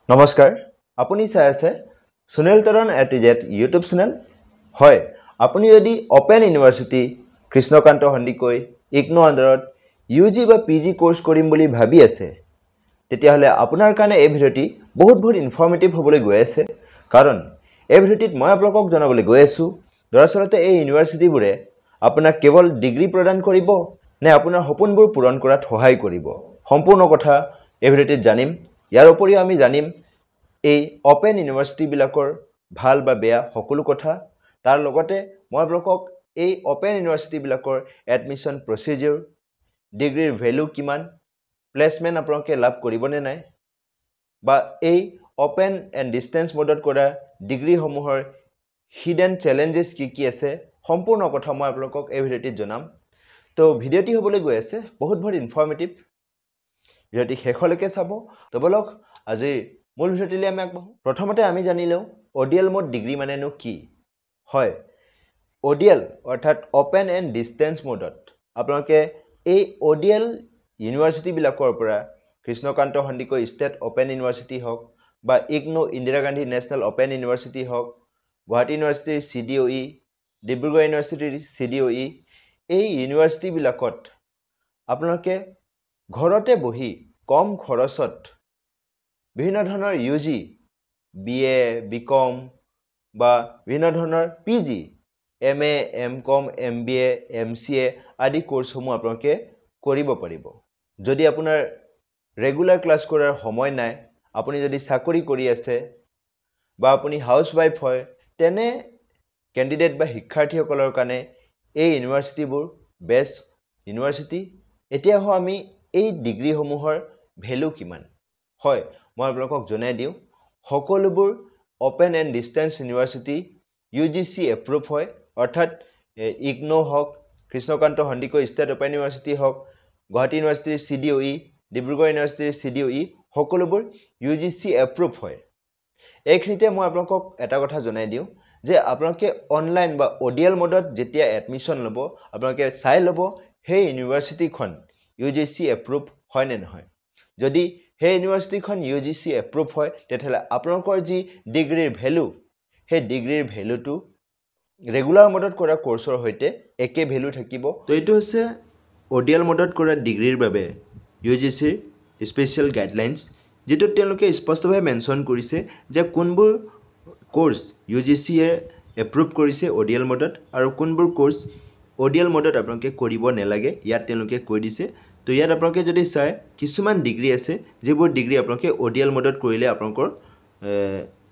নমস্কাৰ আপুনি চাই আছে Sunil Taran ATZ YouTube channel হয় আপুনি যদি ওপেন ইউনিভাৰ্সিটি কৃষ্ণকান্ত সন্দিকৈ ইগনো আন্ডাৰত ইউজি বা পিজি কোৰ্স কৰিম বুলি ভাবি আছে তেতিয়াহলে আপোনাৰ কাৰণে এই ভিডিওটি বহুত ইনফৰ্মেটিভ হ'বলৈ গৈ আছে কাৰণ এই ভিডিওটিত মই আপোনালোকক জনাবলৈ গৈ আছো দৰাচলতে এই ইউনিভাৰ্সিটিবোৰে আপোনাক কেৱল ডিগ্ৰী প্ৰদান কৰিব নে আপোনাৰ সপোনবোৰ পূৰণ কৰাত সহায় কৰিব সম্পূৰ্ণ কথা এই ভিডিওটিত জানিম ইয়াৰ উপৰিও আমি জানিম এই ওপেন ইউনিভাৰ্সিটি বিলাকৰ ভাল বা বেয়া সকলো কথা তাৰ লগতে মই আপোনালোকক এই ওপেন ইউনিভাৰ্সিটি বিলাকৰ এডমিশন প্ৰসিডিউৰ ডিগ্ৰীৰ ভ্যালু কিমান প্লেসমেন্ট আপোনালোকে লাভ কৰিবনে নাই বা এই ওপেন এণ্ড ডিস্টেন্স মোডত কৰা ডিগ্ৰী সমূহৰ হিডেন চ্যালেঞ্জেস কি আছে সম্পূৰ্ণ কথা মই আপোনালোকক এই ভিডিওটিত জনাম তো ভিডিওটি হ'বলৈ গৈ আছে বহুত ইনফৰ্মেটিভ ভিডিওটি শেষলৈকে চাব তো বলক আজি মূল ভিডিওটিলৈ আমি আগবাঢ়ো প্ৰথমতে আমি জানিলেও ওডিএল মোড ডিগ্ৰী মানেনো কি হয় ওডিএল অৰ্থাৎ ওপেন এণ্ড ডিস্টেন্স মোডত আপোনালোকে এই ওডিএল ইউনিভাৰ্সিটি বিলাকৰ পৰা Krishnakanta Sandikoi state open university হওক বা IGNOU Indira Gandhi national open university হওক গুৱাহাটী ইউনিভাৰ্সিটিৰ CDOE ডিব্ৰুগড় ইউনিভাৰ্সিটিৰ CDOE এই ইউনিভাৰ্সিটি বিলাকত আপোনালোকে ঘৰতে বহি কম খৰচত বিভিন্ন ধৰণৰ ইউজি বিএ বিকম বা বিভিন্ন ধৰণৰ PG MA MCom MBA MCA আদি কোৰ্সসমূহ আপোনালোকে কৰিব পাৰিব যদি আপোনাৰ ৰেগুলাৰ ক্লাছ কৰাৰ সময় নাই আপুনি যদি চাকৰি কৰি আছে বা আপুনি হাউসৱাইফ হয় তেনে ক্যান্ডিডেট বা শিক্ষাৰ্থীসকলৰ কাৰণে এই ইউনিভাৰ্সিটিবোৰ বেষ্ট ইউনিভাৰ্সিটি এতিয়া আমি এই ডিগ্ৰীসমূহৰ ভ্যালু কিমান হয় মই আপোনালোকক জনাই দিও সকলোবোৰ open and distance university UGC approve হয় অৰ্থাৎ ইগনো হওক Krishnakanta Sandikoi state open university হওক গুৱাহাটী ইউনিভাৰ্সিটিৰ CDOE ডিব্ৰুগড় ইউনিভাৰ্সিটিৰ CDOE সকলোবোৰ UGC এপ্ৰুভ হয় এইখিনিতে মই আপোনালোকক এটা কথা জনাই দিও যে আপোনালোকে অনলাইন বা ওডিএল মোডত যেতিয়া এডমিশন ল'ব আপোনালোকে চাই ল'ব সেই ইউনিভাৰ্সিটিখন UGC এপ্ৰুভ হয় নে নহয় যদি সেই ইউনিভাৰ্সিটিখন UGC এপ্ৰুভ হয় তেতিয়াহলে আপোনালোকৰ যি ডিগ্ৰীৰ ভ্যালু সেই ডিগ্ৰীৰ ভ্যালুটো ৰেগুলাৰ মোডত কৰা কোৰ্সৰ হৈতে একে ভ্যালু থাকিব তো এইটো হৈছে ওডিএল মোডত কৰা ডিগ্ৰীৰ বাবে UGC স্পেশাল গাইডলাইন্স যেটো তেওঁলোকে স্পষ্টভাৱে মেনশন কৰিছে যে কোনবোৰ কোৰ্স UGC এ এপ্ৰুভ কৰিছে ওডিএল মোডত আৰু কোনবোৰ কোৰ্স ওডিএল মোডত আপোনালোকে কৰিব নেলাগে ইয়াত তেওঁলোকে কৈ দিছে তো ইয়াত আপোনালোকে যদি চাই কিছুমান ডিগ্ৰী আছে যেবোৰ ডিগ্ৰী আপোনালোকে ওডিএল মোডত কৰিলে আপোনালোকৰ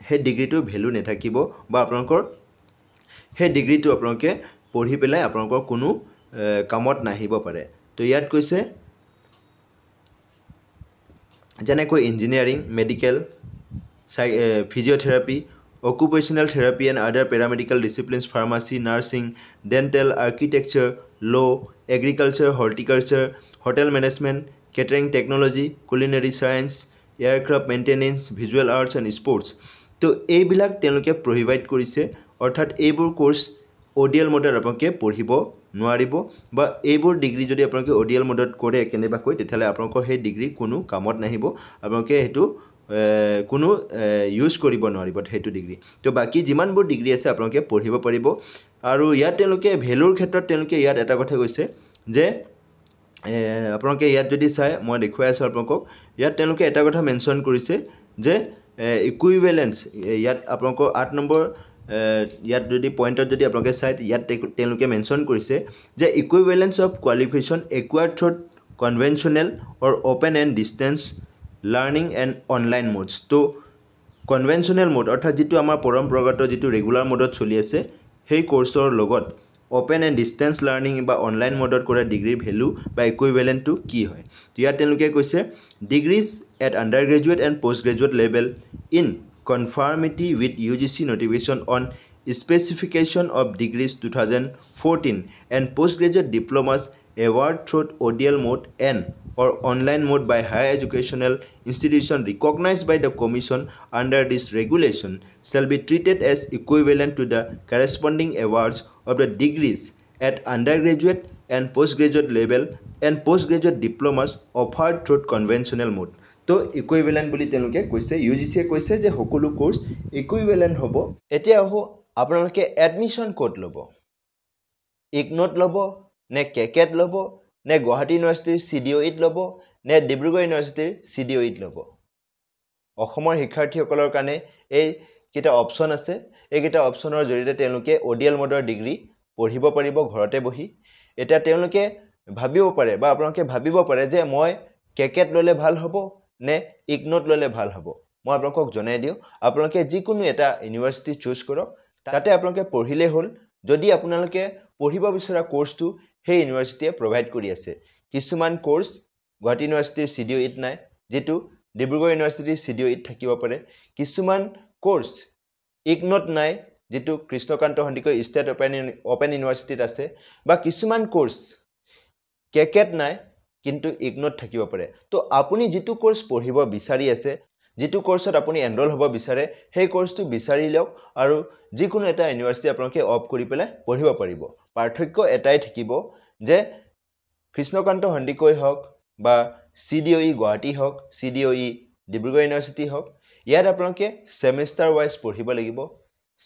হে ডিগ্ৰীটো ভ্যালু নেথাকিব বা আপোনালোকৰ হে ডিগ্ৰীটো আপোনালোকে পঢ়ি পেলাই আপোনালোকৰ কোনো কামত নাহিব পাৰে তো ইয়াত কৈছে যেনেকৈ engineering medical physiotherapy occupational therapy and other paramedical disciplines pharmacy nursing dental architecture law agriculture horticulture hotel management catering technology culinary science aircraft maintenance visual arts and sports তো এইবিলাক তেওঁলোকে প্ৰহিবাইট কৰিছে অৰ্থাৎ এইবোৰ কোৰ্স ওডিএল মোডত আপোনালোকে পঢ়িব নোৱাৰিব বা এইবোৰ ডিগ্ৰী যদি আপোনালোকে ওডিএল মোডত কৰে কেনেবা কৈ তেতিয়ালে আপোনালোকৰ সেই ডিগ্ৰী কোনো কামত নাহিব আপোনালোকে হেতু কোনো ইউজ কৰিব নোৱাৰিব হেতু ডিগ্ৰী তো বাকি যিমানবোৰ ডিগ্ৰী আছে আপোনালোকে পঢ়িব পাৰিব আৰু ইয়াত তেওঁলোকে ভ্যালুৰ ক্ষেত্ৰত তেওঁলোকে ইয়াত এটা কথা কৈছে যে আপোনালোকে ইয়াত যদি চাই মই দেখুৱাই আছো আপোনালোকক ইয়াত তেওঁলোকে এটা কথা মেনশন কৰিছে যে ইকুইভ্যালেন্স ইয়াত আপোনালোকৰ 8 নম্বৰ ইয়াত যদি পইণ্টত যদি আপোনালোকে চাই ইয়াত তেওঁলোকে মেনশন কৰিছে যে equivalence of qualification acquired through conventional or open and distance learning and online modes তো কনভেনশনাল মোড অৰ্থাৎ যেটো আমাৰ পৰম্পৰাগত যেটো ৰেগুলাৰ মোডত চলি আছে সেই কোৰ্সৰ লগত ওপেন এণ্ড ডিস্টেন্স লাৰ্নিং বা অনলাইন মোডত কৰা ডিগ্ৰীৰ ভ্যালু বা ইকুইভ্যালেন্ট টু কি হয় তো ইয়াত তেওঁলোকে কৈছে degrees at undergraduate and postgraduate level in conformity with UGC notification on specification of degrees 2014 and postgraduate diplomas award through ODL mode and or online mode by higher educational institution recognized by the commission under this regulation shall be treated as equivalent to the corresponding awards of the degrees at undergraduate and postgraduate level and postgraduate diplomas offered through conventional mode তো equivalent বুলি তেওঁলোকে কৈছে, UGCয়ে কৈছে যে সকলো course equivalent হ'ব। এতিয়া আহোঁ আপোনালোকে এডমিশ্যন ক'ত ল'ব, ইগন'ত ল'ব নে কেকেত ল'ব নে গুৱাহাটী ইউনিভাৰ্চিটিৰ CDOEত ল'ব নে ডিব্ৰুগড় ইউনিভাৰ্চিটিৰ CDOEত ল'ব। অসমৰ শিক্ষাৰ্থীসকলৰ কাৰণে এইকেইটা অপশ্যন আছে। এইকেইটা অপশ্যনৰ জৰিয়তে তেওঁলোকে ODL মোডৰ ডিগ্ৰী পঢ়িব পাৰিব ঘৰতে বহি। এতিয়া তেওঁলোকে ভাবিব পাৰে বা আপোনালোকে ভাবিব পাৰে যে মই কেকেত ল'লে ভাল হ'ব নে ইগন'ত ল'লে ভাল হ'ব। মই আপোনালোকক জনাই দিওঁ, আপোনালোকে যিকোনো এটা ইউনিভাৰ্চিটি চুজ কৰক, তাতে আপোনালোকে পঢ়িলেই হ'ল। যদি আপোনালোকে পঢ়িব বিচৰা কোৰ্চটো সেই ইউনিভাৰ্চিটিয়ে প্ৰভাইড কৰি আছে। কিছুমান কোৰ্চ গুৱাহাটী ইউনিভাৰ্চিটিৰ CDOEত নাই, যেটো ডিব্ৰুগড় ইউনিভাৰ্চিটিৰ CDOEত থাকিব পাৰে। কিছুমান কোৰ্চ ইগন'ত নাই, যেটো কৃষ্ণকান্ত সন্দিকৈ ষ্টেট অপেন ইউনিভাৰ্চিটিত আছে, বা কিছুমান কোৰ্চ কেকেত নাই কিন্তু ইগন'ত থাকিব পাৰে। তো আপুনি যেটো কোৰ্চ পঢ়িব বিচাৰি আছে, যেটো কোৰ্চত আপুনি এনৰোল হ'ব বিচাৰে, সেই কোৰ্চটো বিচাৰি লওক আৰু যিকোনো এটা ইউনিভাৰ্চিটি আপোনালোকে অফ কৰি পেলাই পঢ়িব পাৰিব। পাৰ্থক্য এটাই থাকিব যে কৃষ্ণকান্ত সন্দিকৈ হওক বা CDOE গুৱাহাটী হওক, CDOE ডিব্ৰুগড় ইউনিভাৰ্চিটি হওক, ইয়াত আপোনালোকে সেমিষ্টাৰ ৱাইজ পঢ়িব লাগিব।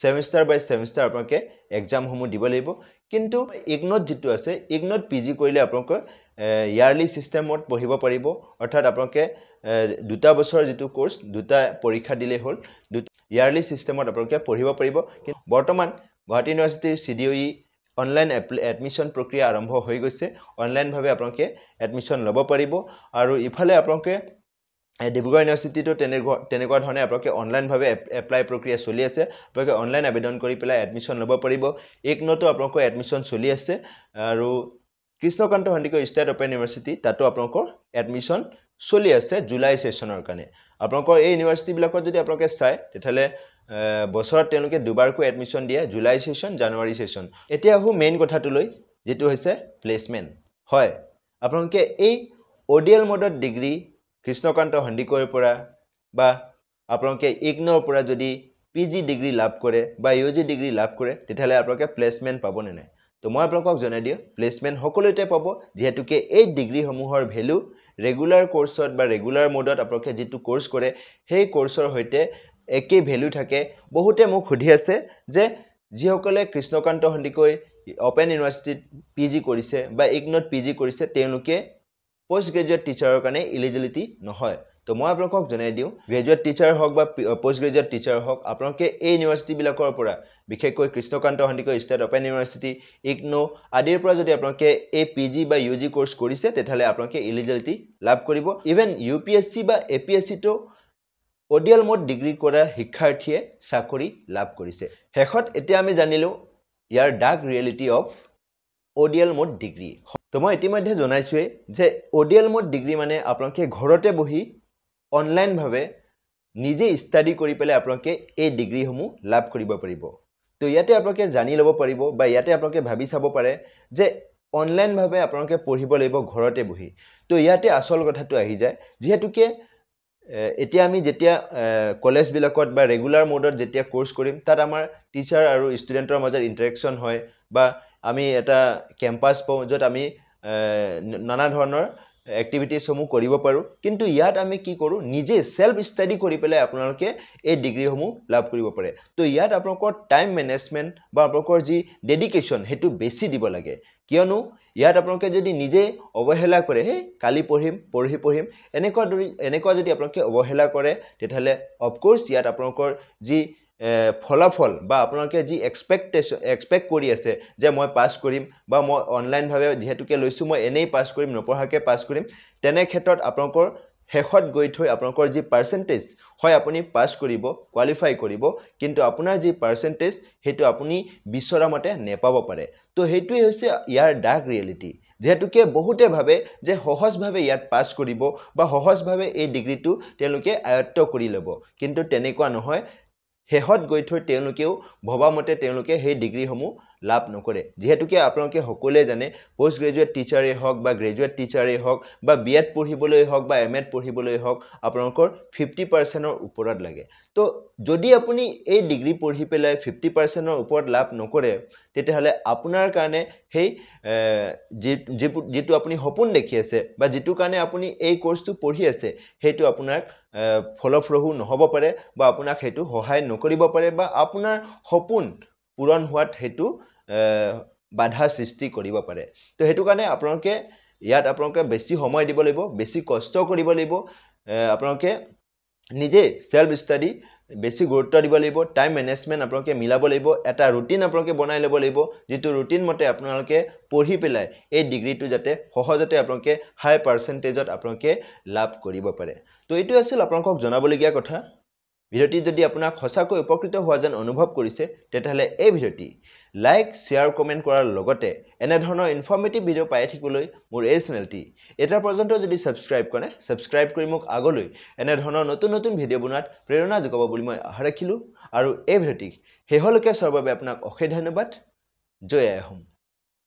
সেমিষ্টাৰ বাই সেমিষ্টাৰ আপোনালোকে এক্সামসমূহ দিব লাগিব। কিন্তু ইগন'ত যেটো আছে, ইগন'ত PG কৰিলে আপোনালোকৰ ইয়াৰলি চিষ্টেমত পঢ়িব পাৰিব। অৰ্থাৎ আপোনালোকে 2 বছৰ যেটো কোৰ্চ 2টা পৰীক্ষা দিলে হ'ল, ইয়াৰলি চিষ্টেমত আপোনালোকে পঢ়িব পাৰিব। কিন্তু বৰ্তমান গুৱাহাটী ইউনিভাৰ্চিটিৰ CDOE অনলাইন এডমিশ্যন প্ৰক্ৰিয়া আৰম্ভ হৈ গৈছে। অনলাইনভাৱে আপোনালোকে এডমিশ্যন ল'ব পাৰিব। আৰু ইফালে আপোনালোকে ডিব্ৰুগড় ইউনিভাৰ্চিটিটো তেনেকুৱা ধৰণে আপোনালোকে অনলাইনভাৱে এপ্লাই প্ৰক্ৰিয়া চলি আছে। আপোনালোকে অনলাইন আবেদন কৰি পেলাই এডমিশ্যন ল'ব পাৰিব। ইগন'তো আপোনালোকৰ এডমিশ্যন চলি আছে। আৰু Krishnakanta Sandikoi state open university তাতো আপোনালোকৰ এডমিশ্যন চলি আছে জুলাই সেশ্যনৰ কাৰণে। আপোনালোকৰ এই ইউনিভাৰ্চিটিবিলাকত যদি আপোনালোকে চাই, তেতিয়াহ'লে বছৰত তেওঁলোকে দুবাৰকৈ এডমিশ্যন দিয়ে, জুলাই সেশ্যন, জানুৱাৰী সেশ্যন। এতিয়া আহোঁ মেইন কথাটোলৈ, যেটো হৈছে প্লেচমেণ্ট। হয়, আপোনালোকে এই ODL মোডত ডিগ্ৰী কৃষ্ণকান্ত সন্দিকৈৰ পৰা বা আপোনালোকে ইগন'ৰ পৰা যদি PG ডিগ্ৰী লাভ কৰে বা UG ডিগ্ৰী লাভ কৰে, তেতিয়াহ'লে আপোনালোকে প্লেচমেণ্ট পাবনে নাই? তো মই আপোনালোকক জনাই দিওঁ, প্লেচমেণ্ট সকলোতে পাব, যিহেতুকে এই ডিগ্ৰীসমূহৰ ভেলু ৰেগুলাৰ কোৰ্চত বা ৰেগুলাৰ মোডত আপোনালোকে যেটো কোৰ্চ কৰে, সেই কোৰ্চৰ সৈতে একে ভেলু থাকে। বহুতে মোক সুধি আছে যে যিসকলে কৃষ্ণকান্ত সন্দিকৈ অপেন ইউনিভাৰ্চিটিত PG কৰিছে বা ইগন'ত PG কৰিছে, তেওঁলোকে পোষ্ট গ্ৰেজুৱেট টিচাৰৰ কাৰণে এলিজিবিলিটি নহয়। তো মই আপোনালোকক জনাই দিওঁ, গ্ৰেজুৱেট টিচাৰ হওক বা পোষ্ট গ্ৰেজুৱেট টিচাৰ হওক, আপোনালোকে এই ইউনিভাৰ্চিটিবিলাকৰ পৰা, বিশেষকৈ Krishnakanta Sandikoi state open university, IGNOU আদিৰ পৰা যদি আপোনালোকে এই PG বা UG কোৰ্চ কৰিছে, তেতিয়াহ'লে আপোনালোকে এলিজিবিলিটি লাভ কৰিব। ইভেন UPSC বা APSCতো ODL মোড ডিগ্ৰী কৰা শিক্ষাৰ্থীয়ে চাকৰি লাভ কৰিছে। শেষত এতিয়া আমি জানিলোঁ ইয়াৰ dark reality of ODL mode degree. তো মই ইতিমধ্যে জনাইছোৱেই যে ODL মোড ডিগ্ৰী মানে আপোনালোকে ঘৰতে বহি অনলাইনভাৱে নিজে ষ্টাডি কৰি পেলাই আপোনালোকে এই ডিগ্ৰীসমূহ লাভ কৰিব পাৰিব। তো ইয়াতে আপোনালোকে জানি ল'ব পাৰিব বা ইয়াতে আপোনালোকে ভাবি চাব পাৰে যে অনলাইনভাৱে আপোনালোকে পঢ়িব লাগিব ঘৰতে বহি। তো ইয়াতে আচল কথাটো আহি যায়, যিহেতুকে এতিয়া আমি যেতিয়া কলেজবিলাকত বা ৰেগুলাৰ মোডত যেতিয়া কোৰ্চ কৰিম, তাত আমাৰ টিচাৰ আৰু ষ্টুডেণ্টৰ মাজত ইণ্টাৰেকশ্যন হয় বা আমি এটা কেম্পাছ পাওঁ, য'ত আমি নানা ধৰণৰ এক্টিভিটিছসমূহ কৰিব পাৰোঁ। কিন্তু ইয়াত আমি কি কৰোঁ, নিজে সেল্ফ ষ্টাডি কৰি পেলাই আপোনালোকে এই ডিগ্ৰীসমূহ লাভ কৰিব পাৰে। তো ইয়াত আপোনালোকৰ টাইম মেনেজমেণ্ট বা আপোনালোকৰ যি ডেডিকেশ্যন, সেইটো বেছি দিব লাগে। কিয়নো ইয়াত আপোনালোকে যদি নিজে অৱহেলা কৰে, হে কালি পঢ়িম এনেকুৱা যদি আপোনালোকে অৱহেলা কৰে, তেতিয়াহ'লে অফক'ৰ্চ ইয়াত আপোনালোকৰ যি ফলাফল বা আপোনালোকে যি এক্সপেক্ট কৰি আছে যে মই পাছ কৰিম বা মই অনলাইনভাৱে যিহেতুকে লৈছোঁ, মই এনেই পাছ কৰিম, নপঢ়াকৈ পাছ কৰিম, তেনে ক্ষেত্ৰত আপোনালোকৰ শেষত গৈ থৈ আপোনালোকৰ যি পাৰ্চেণ্টেজ হয়, আপুনি পাছ কৰিব, কোৱালিফাই কৰিব, কিন্তু আপোনাৰ যি পাৰ্চেণ্টেজ সেইটো আপুনি বিচৰা মতে নেপাব পাৰে। তো সেইটোৱে হৈছে ইয়াৰ ডাৰ্ক ৰিয়েলিটি। যিহেতুকে বহুতে ভাবে যে সহজভাৱে ইয়াত পাছ কৰিব বা সহজভাৱে এই ডিগ্ৰীটো তেওঁলোকে আয়ত্ত কৰি ল'ব, কিন্তু তেনেকুৱা নহয়। শেষত গৈ থৈ তেওঁলোকেও ভবা মতে তেওঁলোকে সেই ডিগ্ৰীসমূহ লাভ নকৰে যেহেতুকে আপোনালোকে সকলোৱে জানে পোষ্ট গ্ৰেজুৱেট টিচাৰে হওক বা গ্ৰেজুৱেট টিচাৰে হওক বা বিএড পঢ়িবলৈ হওক বা এমএড পঢ়িবলৈ হওক আপোনালোকৰ 50% ওপৰত লাগে তো যদি আপুনি এই ডিগ্ৰী পঢ়ি পেলাই 50% ওপৰত লাভ নকৰে তেতিয়াহলে আপোনাৰ কাৰণে সেই যেটো আপুনি সপোন দেখি আছে বা যেটো কাৰণে আপুনি এই কোৰ্সটো পঢ়ি আছে হেতু আপোনাৰ ফলপ্ৰসূ নহব পাৰে বা আপোনাক হেতু সহায় নকৰিব পাৰে বা আপোনাৰ সপোন পূৰণ হোৱাত হেতু বাধা সৃষ্টি কৰিব পাৰে তো হেতু কাৰণে আপোনালোকে ইয়াত আপোনালোকে বেছি সময় দিব লাগিব বেছি কষ্ট কৰিব লাগিব আপোনালোকে নিজে সেলফ স্টাডি বেছি গুৰুত্ব দিব লাগিব টাইম ম্যানেজমেন্ট আপোনালোকে মিলাব লাগিব এটা ৰুটিন আপোনালোকে বনাই ল'ব লাগিব যেটো ৰুটিন মতে আপোনালোকে পঢ়ি পেলাই এই ডিগ্ৰীটো যাতে সহজতে আপোনালোকে হাই পাৰ্সেন্টেজত আপোনালোকে লাভ কৰিব পাৰে তো এটো আছিল আপোনালোকক জনাবলগীয়া কথা ভিডিওটি যদি আপোনাক সঁচাকৈ উপকৃত হোৱা যেন অনুভৱ কৰিছে তেতিয়াহলে এই ভিডিওটি লাইক শেয়াৰ কমেন্ট কৰাৰ লগতে এনে ধৰণৰ ইনফৰ্মেটিভ ভিডিও পাই থাকিবলৈ মোৰ এই চেনেলটি এটা পৰ্যন্ত যদি সাবস্ক্ৰাইব কৰে সাবস্ক্ৰাইব কৰি মোক আগলৈ এনে ধৰণৰ নতুন নতুন ভিডিও বনাত প্ৰেৰণা যোগাব বুলি মই আশা ৰাখিলো আৰু এই ভিডিওটি হেহলকে চাবৰ বাবে আপোনাক অশেষ ধন্যবাদ জয় আই হোম